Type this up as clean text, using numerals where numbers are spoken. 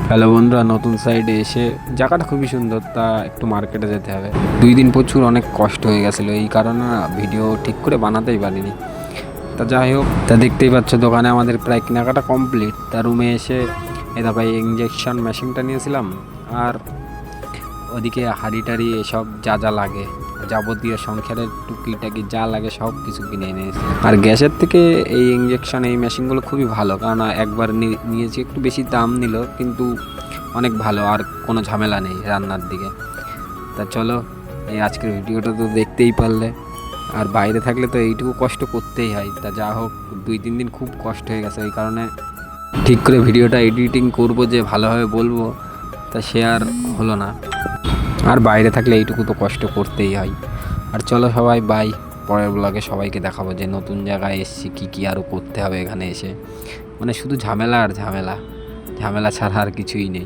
Hello বন্ধুরা, নতুন সাইডে এসে জায়গাটা খুবই সুন্দর, তা একটু মার্কেটে যেতে হবে। 2 দিন প্রচুর অনেক কষ্ট হয়ে গেছিলো, এই কারণে না ভিডিও ঠিক করে বানাতেই পারিনি। তা যাই হোক, তা দেখতেই পাচ্ছ দোকানে আমাদের প্রায় কেনাকাটা কমপ্লিট। তা রুমে এসে দেখো এই ইঞ্জেকশন মেশিনটা নিয়েছিলাম, আর ওদিকে হাঁড়ি টাড়ি এসব যা যা লাগে, যাবতীয় সংসারের টুকিটাকি যা লাগে সব কিছু কিনে এনেছি। আর গ্যাসের থেকে এই ইঞ্জেকশন এই মেশিনগুলো খুবই ভালো, কারণ একবার নিয়েছি, একটু বেশি দাম নিল কিন্তু অনেক ভালো, আর কোনো ঝামেলা নেই রান্নার দিকে। তা চলো, এই আজকের ভিডিওটা তো দেখতেই পারলে, আর বাইরে থাকলে তো এইটুকু কষ্ট করতেই হয়। তা যা হোক, 2-3 দিন খুব কষ্ট হয়ে গেছে, ওই কারণে ঠিক করে ভিডিওটা এডিটিং করব যে ভালোভাবে বলবো, তা সে আর হলো না। আর বাইরে থাকলে এইটুকু তো কষ্ট করতেই হয়। আর চলো সবাই বাই, পরের ব্লগে সবাইকে দেখাবো যে নতুন জায়গায় এসেছি, কী কী আরও করতে হবে এখানে এসে। মানে শুধু ঝামেলা আর ঝামেলা, ঝামেলা ছাড়া আর কিছুই নেই।